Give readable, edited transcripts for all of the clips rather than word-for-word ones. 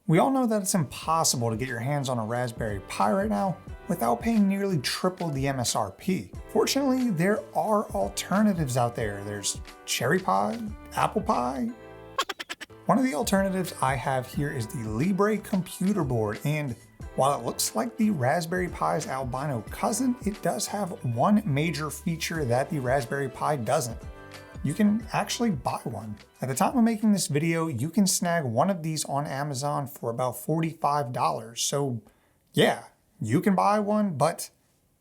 We all know that it's impossible to get your hands on a Raspberry Pi right now without paying nearly triple the MSRP. Fortunately, there are alternatives out there. There's cherry pie, apple pie. One of the alternatives I have here is the Libre Computer Board, and while it looks like the Raspberry Pi's albino cousin, it does have one major feature that the Raspberry Pi doesn't. You can actually buy one. At the time of making this video, you can snag one of these on Amazon for about $45. So yeah, you can buy one, but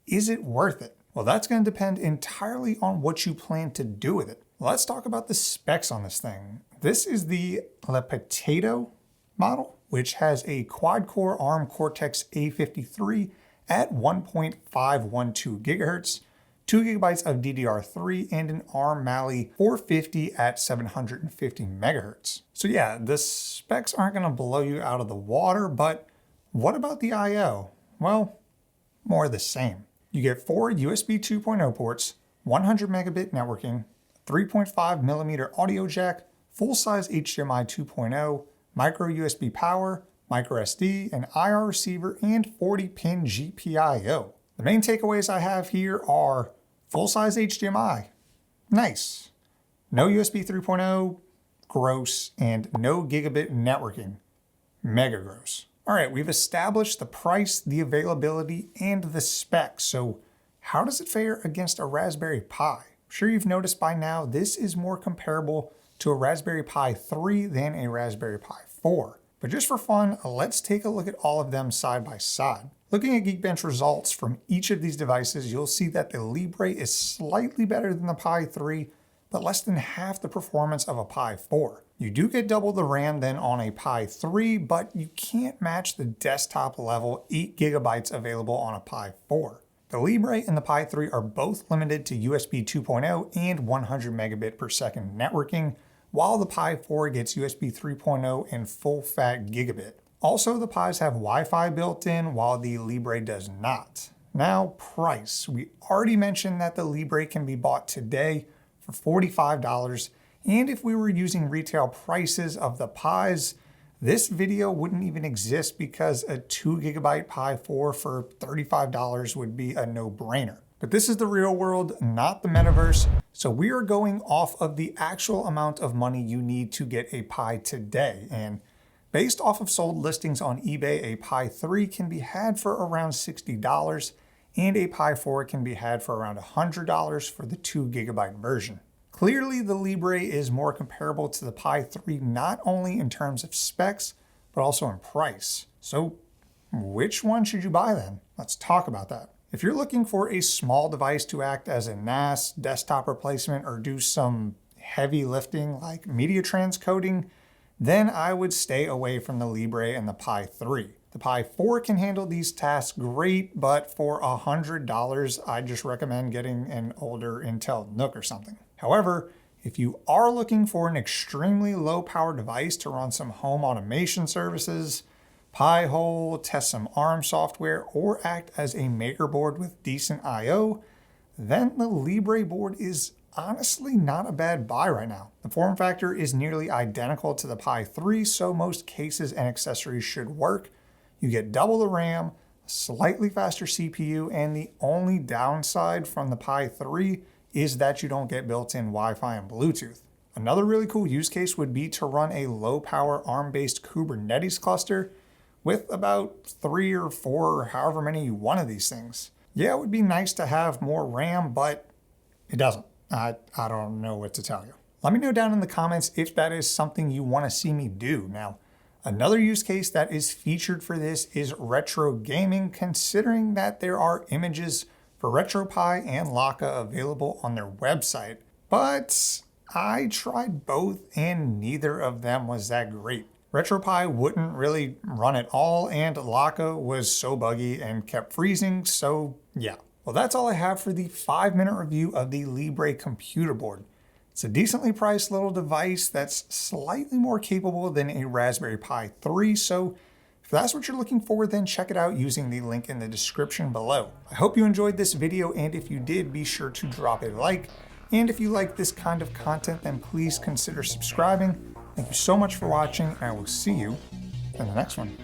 is it worth it? Well, that's going to depend entirely on what you plan to do with it. Let's talk about the specs on this thing. This is the Potato model, which has a quad-core ARM Cortex-A53 at 1.512 gigahertz, 2 gigabytes of DDR3, and an ARM Mali 450 at 750 megahertz. So yeah, the specs aren't going to blow you out of the water, but what about the I/O? Well, more of the same. You get 4 USB 2.0 ports, 100 megabit networking, 3.5 millimeter audio jack, full-size HDMI 2.0, micro USB power, micro SD, an IR receiver, and 40-pin GPIO. The main takeaways I have here are full-size HDMI, nice. No USB 3.0, gross, and no gigabit networking, mega gross. All right, we've established the price, the availability, and the specs. So how does it fare against a Raspberry Pi? I'm sure you've noticed by now this is more comparable to a Raspberry Pi 3 than a Raspberry Pi 4. But just for fun, let's take a look at all of them side by side. Looking at Geekbench results from each of these devices, you'll see that the Libre is slightly better than the Pi 3, but less than half the performance of a Pi 4. You do get double the RAM than on a Pi 3, but you can't match the desktop level 8 gigabytes available on a Pi 4. The Libre and the Pi 3 are both limited to USB 2.0 and 100 megabit per second networking, while the Pi 4 gets USB 3.0 and full-fat gigabit. Also, the Pis have Wi-Fi built in, while the Libre does not. Now, price. We already mentioned that the Libre can be bought today for $45, and if we were using retail prices of the Pis, this video wouldn't even exist because a 2 gigabyte Pi 4 for $35 would be a no-brainer. But this is the real world, not the metaverse, so we are going off of the actual amount of money you need to get a Pi today. And based off of sold listings on eBay, a Pi 3 can be had for around $60, and a Pi 4 can be had for around $100 for the 2 gigabyte version. Clearly, the Libre is more comparable to the Pi 3 not only in terms of specs, but also in price. So which one should you buy then? Let's talk about that. If you're looking for a small device to act as a NAS, desktop replacement, or do some heavy lifting like media transcoding, then I would stay away from the Libre and the Pi 3. The Pi 4 can handle these tasks great, but for $100, I just recommend getting an older Intel NUC or something. However, if you are looking for an extremely low power device to run some home automation services, Pi-hole, test some ARM software, or act as a maker board with decent I/O, then the Libre board is honestly not a bad buy right now. The form factor is nearly identical to the Pi 3, so most cases and accessories should work. You get double the RAM, a slightly faster CPU, and the only downside from the Pi 3 is that you don't get built-in Wi-Fi and Bluetooth. Another really cool use case would be to run a low-power ARM-based Kubernetes cluster with about 3 or 4 or however many you want of these things. Yeah, it would be nice to have more RAM, but it doesn't. I don't know what to tell you. Let me know down in the comments if that is something you want to see me do. Now, another use case that is featured for this is retro gaming, considering that there are images for RetroPie and Laka available on their website. But I tried both and neither of them was that great. RetroPie wouldn't really run at all, and Laka was so buggy and kept freezing, so yeah. Well, that's all I have for the 5-minute review of the Libre Computer Board. It's a decently priced little device that's slightly more capable than a Raspberry Pi 3, so if that's what you're looking for, then check it out using the link in the description below. I hope you enjoyed this video, and if you did, be sure to drop a like. And if you like this kind of content, then please consider subscribing. Thank you so much for watching, and I will see you in the next one.